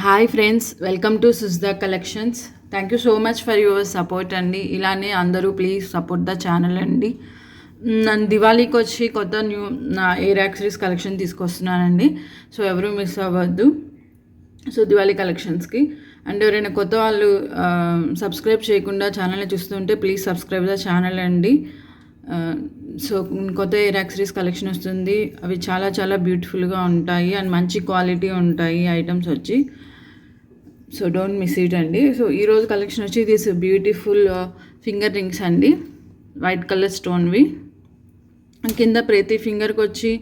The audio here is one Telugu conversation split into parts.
Hi friends, welcome to Sujda collections. Thank you so much for your support అండి. ఇలానే అందరూ ప్లీజ్ సపోర్ట్ ద ఛానల్ అండి. నన్ను దివాళీకి వచ్చి కొత్త నా ఎయిర్ యాక్సరీస్ కలెక్షన్ తీసుకొస్తున్నానండి. సో ఎవరు మిస్ అవ్వద్దు. సో దివాళీ కలెక్షన్స్కి అండ్ ఎవరైనా కొత్త వాళ్ళు సబ్స్క్రైబ్ చేయకుండా ఛానల్ని చూస్తుంటే ప్లీజ్ సబ్స్క్రైబ్ ద ఛానల్ అండి. సో కొత్త ఎయిర్ యాక్సరీస్ కలెక్షన్ వస్తుంది. అవి చాలా చాలా బ్యూటిఫుల్గా ఉంటాయి అండ్ మంచి క్వాలిటీ ఉంటాయి ఐటమ్స్ వచ్చి. సో డోంట్ మిస్ ఇట్ అండి. సో ఈరోజు కలెక్షన్ వచ్చి దిస్ బ్యూటిఫుల్ ఫింగర్ రింగ్స్ అండి, వైట్ కలర్ స్టోన్వి. కింద ప్రతి ఫింగర్కి వచ్చి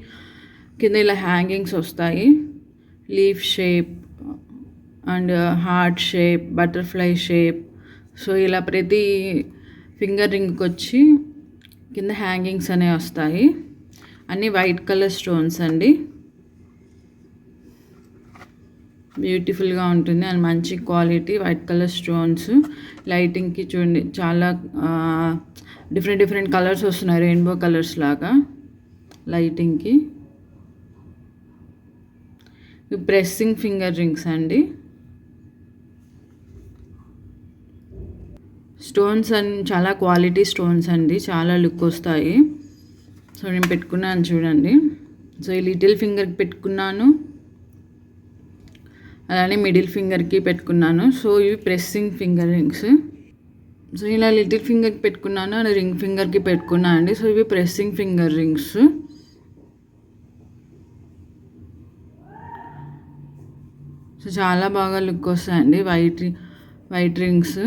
కింద ఇలా హ్యాంగింగ్స్ వస్తాయి, leaf shape and heart shape, butterfly shape. So ఇలా ప్రతి ఫింగర్ రింగ్కి వచ్చి కింద హ్యాంగింగ్స్ అనేవి వస్తాయి. అన్నీ వైట్ కలర్ స్టోన్స్ అండి. బ్యూటిఫుల్గా ఉంటుంది అండ్ మంచి క్వాలిటీ వైట్ కలర్ స్టోన్స్. లైటింగ్కి చూడండి చాలా డిఫరెంట్ డిఫరెంట్ కలర్స్ వస్తున్నాయి, రెయిన్బో కలర్స్ లాగా లైటింగ్కి. ఇవి ప్రెస్సింగ్ ఫింగర్ రింగ్స్ అండి. స్టోన్స్ అండ్ చాలా క్వాలిటీ స్టోన్స్ అండి, చాలా లుక్ వస్తాయి. సో నేను పెట్టుకున్నాను చూడండి. సో ఈ లిటిల్ ఫింగర్కి పెట్టుకున్నాను, అలానే మిడిల్ ఫింగర్కి పెట్టుకున్నాను. సో ఇవి ప్రెస్సింగ్ ఫింగర్ రింగ్స్. సో ఇలా లిటిల్ ఫింగర్కి పెట్టుకున్నాను అండ్ రింగ్ ఫింగర్కి పెట్టుకున్నాను అండి. సో ఇవి ప్రెస్సింగ్ ఫింగర్ రింగ్స్. సో చాలా బాగా లుక్ వస్తాయండి. వైట్ రింగ్స్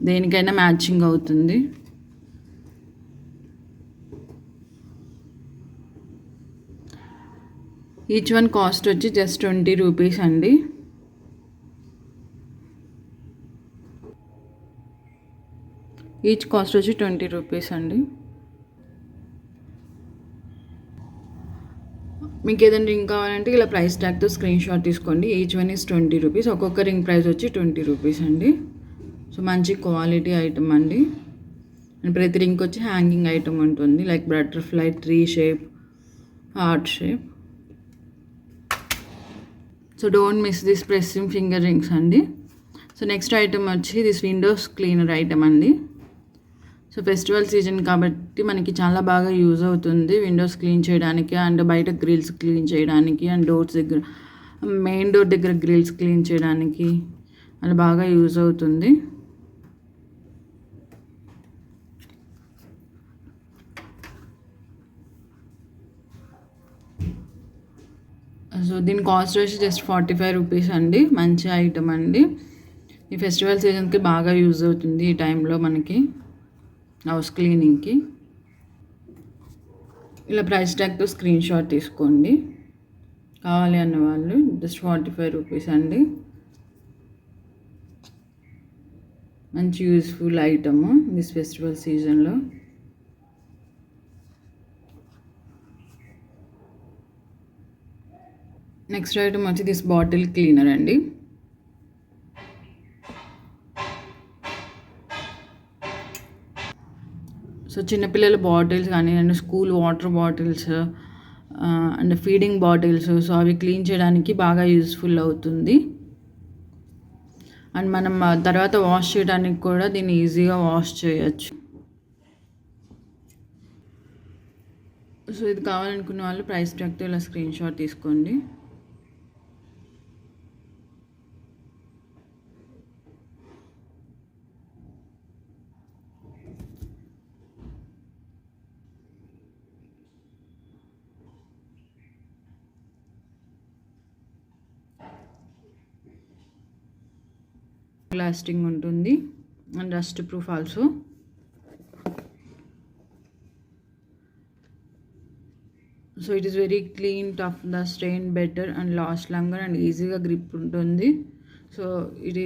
దేనికైనా మ్యాచింగ్ అవుతుంది. ఈచ్ వన్ కాస్ట్ వచ్చి జస్ట్ 20 రూపీస్ అండి. ఈచ్ కాస్ట్ వచ్చి 20 రూపీస్ అండి. మీకు ఏదైనా రింగ్ కావాలంటే ఇలా ప్రైస్ ట్యాగ్తో స్క్రీన్ షాట్ తీసుకోండి. Each one is 20 rupees. ఒక్కొక్క రింగ్ ప్రైస్ వచ్చి 20 రూపీస్ అండి. సో మంచి క్వాలిటీ ఐటమ్ అండి. అండ్ ప్రతి రింగ్ వచ్చి హ్యాంగింగ్ ఐటమ్ ఉంటుంది, like butterfly, tree shape, heart shape. So don't miss this pressing finger rings అండి. సో నెక్స్ట్ ఐటమ్ వచ్చి దిస్ విండోస్ క్లీనర్ ఐటమ్ అండి. సో ఫెస్టివల్ సీజన్ కాబట్టి మనకి చాలా బాగా యూజ్ అవుతుంది విండోస్ క్లీన్ చేయడానికి అండ్ బయట గ్రిల్స్ క్లీన్ చేయడానికి అండ్ డోర్స్ దగ్గర, మెయిన్ డోర్ దగ్గర గ్రిల్స్ క్లీన్ చేయడానికి అలా బాగా యూజ్ అవుతుంది. సో దీని కాస్ట్ వచ్చి జస్ట్ 45 రూపీస్ అండి. మంచి ఐటమ్ అండి. ఈ ఫెస్టివల్ సీజన్కి బాగా యూజ్ అవుతుంది ఈ టైంలో మనకి హౌస్ క్లీనింగ్కి. ఇలా ప్రైస్ ట్యాగ్తో స్క్రీన్ షాట్ తీసుకోండి కావాలి అన్న వాళ్ళు. జస్ట్ 45 రూపీస్ అండి. మంచి యూస్ఫుల్ ఐటమ్ దిస్ ఫెస్టివల్ సీజన్లో. నెక్స్ట్ ఐటమ్ వచ్చి దిస్ బాటిల్ క్లీనర్ అండి. సో చిన్నపిల్లల బాటిల్స్ కానీ and school water bottles and feeding bottles, so అవి క్లీన్ చేయడానికి బాగా యూస్ఫుల్ అవుతుంది. అండ్ మనం తర్వాత వాష్ చేయడానికి కూడా దీన్ని ఈజీగా వాష్ చేయొచ్చు. సో ఇది కావాలనుకున్న వాళ్ళు ప్రైస్ ట్యాగ్తో ఇలా స్క్రీన్ షాట్ తీసుకోండి. లాస్టింగ్ ఉంటుంది and dust proof also. So it is very clean, tough, the strain better and last longer and ఈజీగా గ్రిప్ ఉంటుంది. సో ఇది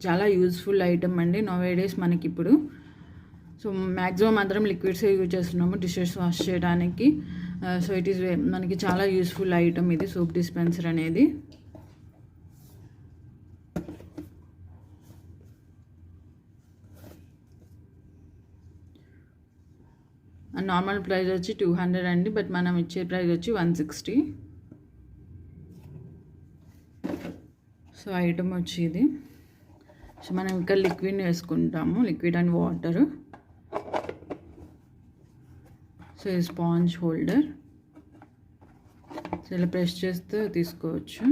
చాలా యూజ్ఫుల్ ఐటమ్ అండి నౌవేడేస్ మనకి ఇప్పుడు. సో మ్యాక్సిమం అందరం లిక్విడ్సే యూజ్ చేస్తున్నాము డిషెస్ వాష్ చేయడానికి. సో ఇట్ ఈస్ మనకి చాలా యూస్ఫుల్ ఐటమ్ ఇది సోప్ డిస్పెన్సర్ అనేది. అండ్ నార్మల్ ప్రైస్ వచ్చి 200 అండి, బట్ మనం ఇచ్చే ప్రైస్ వచ్చి 160. సో ఐటమ్ వచ్చి ఇది. సో మనం ఇక్కడ లిక్విడ్ వేసుకుంటాము, లిక్విడ్ అండ్ వాటర్. సో ఇది స్పాంజ్ హోల్డర్. సో ఇలా ప్రెస్ చేస్తే తీసుకోవచ్చు.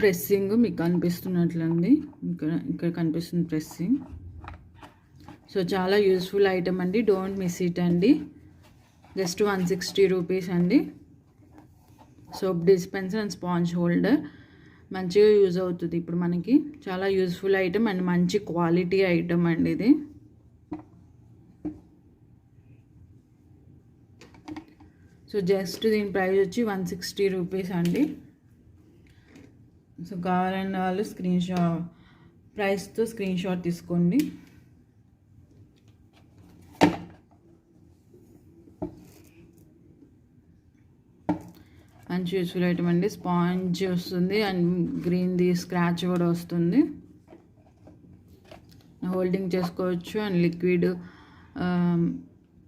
ప్రెస్సింగ్ మీకు కనిపిస్తున్నట్లండి, ఇక్కడ కనిపిస్తుంది ప్రెస్సింగ్. సో చాలా యూస్ఫుల్ ఐటమ్ అండి, డోంట్ మిస్ ఇట్ అండి. జస్ట్ 160 రూపీస్ అండి. Soap dispenser and sponge holder మంచిగా యూజ్ అవుతుంది ఇప్పుడు మనకి. చాలా యూస్ఫుల్ ఐటమ్ అండ్ మంచి క్వాలిటీ ఐటమ్ అండి ఇది. సో జస్ట్ దీని ప్రైస్ వచ్చి 160 రూపీస్ అండి. సో కావాలన్న వాళ్ళు ప్రైస్తో స్క్రీన్ షాట్ తీసుకోండి. మంచి యూస్ఫుల్ ఐటమ్ అండి. స్పాంజ్ వస్తుంది అండ్ గ్రీన్ది స్క్రాచ్ కూడా వస్తుంది. హోల్డింగ్ చేసుకోవచ్చు అండ్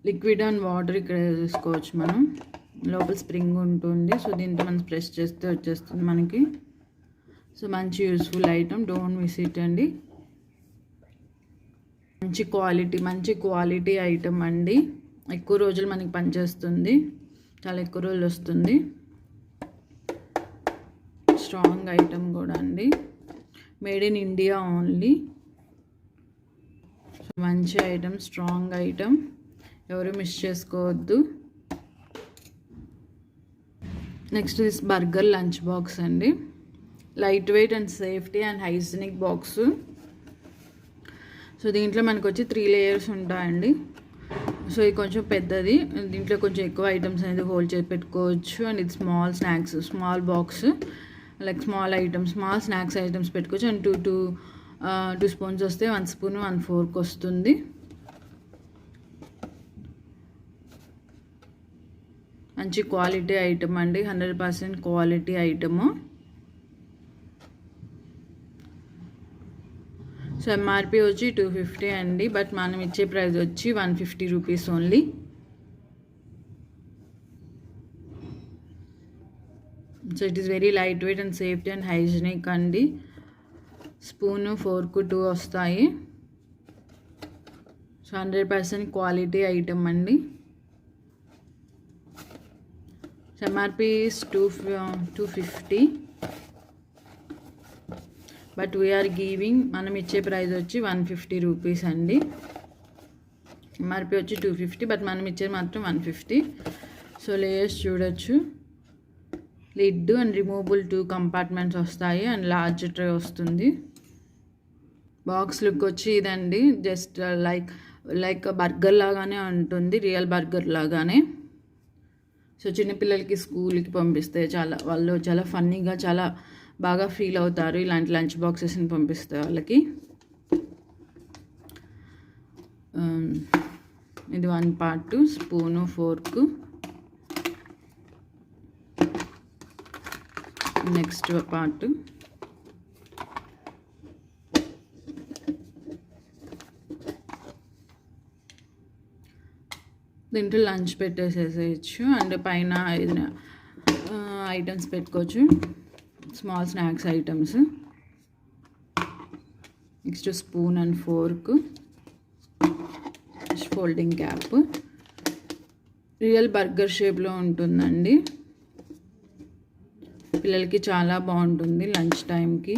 లిక్విడ్ అండ్ వాటర్ ఇక్కడ తీసుకోవచ్చు మనం. లోపల స్ప్రింగ్ ఉంటుంది. సో దీంతో మనం ప్రెస్ చేస్తే వచ్చేస్తుంది మనకి. సో మంచి useful item, don't miss it అండి. మంచి క్వాలిటీ ఐటమ్ అండి. ఎక్కువ రోజులు మనకి పనిచేస్తుంది, చాలా ఎక్కువ రోజులు వస్తుంది. స్ట్రాంగ్ ఐటమ్ కూడా అండి, మేడ్ ఇన్ ఇండియా ఓన్లీ. మంచి ఐటమ్, స్ట్రాంగ్ ఐటమ్, ఎవరు మిస్ చేసుకోవద్దు. Next this burger lunch box అండి. Light weight and safety and hygienic box. So దీంట్లో మనకు వచ్చి 3 లేయర్స్ ఉంటాయండి. సో ఇది కొంచెం పెద్దది, దీంట్లో కొంచెం ఎక్కువ ఐటమ్స్ అనేది హోల్డ్ చేసి పెట్టుకోవచ్చు. అండ్ ఇది small box, like small snacks items పెట్టుకోవచ్చు. అండ్ టూ స్పూన్స్ వస్తే 1 స్పూన్ 1 ఫోర్క్ వస్తుంది. మంచి క్వాలిటీ ఐటమ్ అండి, 100% క్వాలిటీ ఐటము. సో ఎంఆర్పి వచ్చి 250 అండి, బట్ మనం ఇచ్చే ప్రైస్ వచ్చి 150 rupees only. So it is very light weight and safety and hygienic అండి. స్పూను ఫోర్క్ 2 వస్తాయి. సో 100% క్వాలిటీ ఐటమ్ అండి. So MRP is 250, but we are giving, మనం ఇచ్చే ప్రైస్ వచ్చి 150 రూపీస్ అండి. ఎంఆర్పి వచ్చి 250, బట్ మనం ఇచ్చేది మాత్రం 150. సో లేయర్స్ చూడొచ్చు. లిడ్ అండ్ రిమూవబుల్ 2 కంపార్ట్మెంట్స్ వస్తాయి అండ్ లార్జ్ ట్రే వస్తుంది. బాక్స్ లుక్ వచ్చి ఇదండి, జస్ట్ లైక్ బర్గర్ లాగానే ఉంటుంది, రియల్ బర్గర్ లాగానే. సో చిన్నపిల్లలకి స్కూల్కి పంపిస్తే వాళ్ళు చాలా ఫన్నీగా, చాలా బాగా ఫీల్ అవుతారు ఇలాంటి లంచ్ బాక్సెస్ని పంపిస్తే వాళ్ళకి. ఇది 1 part, spoon fork. Next part దీంట్లో లంచ్ పెట్టేసేసేయచ్చు అండ్ పైన ఏదైనా ఐటమ్స్ పెట్టుకోవచ్చు, small snacks items. Next spoon and fork, folding cap. Real burger షేప్లో ఉంటుందండి. పిల్లలకి చాలా బాగుంటుంది లంచ్ టైంకి.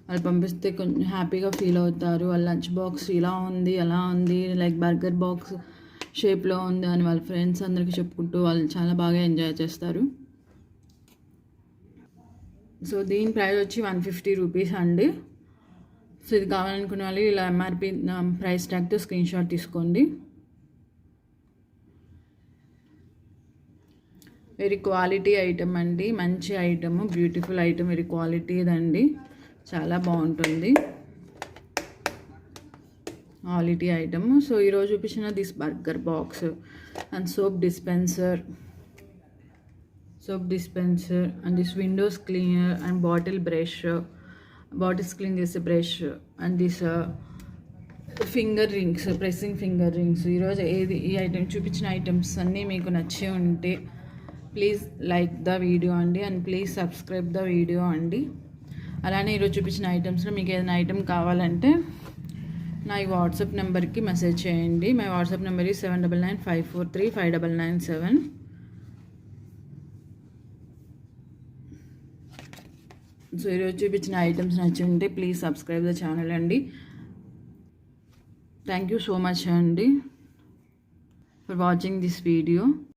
వాళ్ళు పంపిస్తే కొంచెం హ్యాపీగా ఫీల్ అవుతారు. వాళ్ళ లంచ్ బాక్స్ ఇలా ఉంది, అలా ఉంది, లైక్ బర్గర్ బాక్స్ షేప్లో ఉంది అని వాళ్ళ ఫ్రెండ్స్ అందరికీ చెప్పుకుంటూ వాళ్ళు చాలా బాగా ఎంజాయ్ చేస్తారు. సో దీని ప్రైస్ వచ్చి 150 రూపీస్ అండి. సో ఇది కావాలనుకునే వాళ్ళు ఇలా ఎంఆర్పి ప్రైస్ ట్యాగ్తో స్క్రీన్ షాట్ తీసుకోండి. వెరీ క్వాలిటీ ఐటమ్ అండి, మంచి ఐటమ్, బ్యూటిఫుల్ ఐటమ్, వెరీ క్వాలిటీదండి, చాలా బాగుంటుంది క్వాలిటీ ఐటమ్. సో ఈరోజు చూపించిన this burger box and soap dispenser and this windows cleaner and bottles clean చేసే brush and this finger rings, pressing finger rings. ఈరోజు ఈ ఐటమ్ చూపించిన ఐటమ్స్ అన్నీ మీకు నచ్చే ఉంటే ప్లీజ్ లైక్ ద వీడియో అండి, and please subscribe the video అండి. అలానే ఈరోజు చూపించిన ఐటమ్స్లో మీకు ఏదైనా ఐటమ్ కావాలంటే నా ఈ వాట్సాప్ నెంబర్కి మెసేజ్ చేయండి. మై వాట్సాప్ నెంబర్ ఈ 7995435997. సో ఈరోజు చూపించిన ఐటమ్స్ నచ్చి ఉంటే ప్లీజ్ సబ్స్క్రైబ్ ద ఛానల్ అండి. థ్యాంక్ యూ సో మచ్ అండి ఫర్ వాచింగ్ దిస్ వీడియో.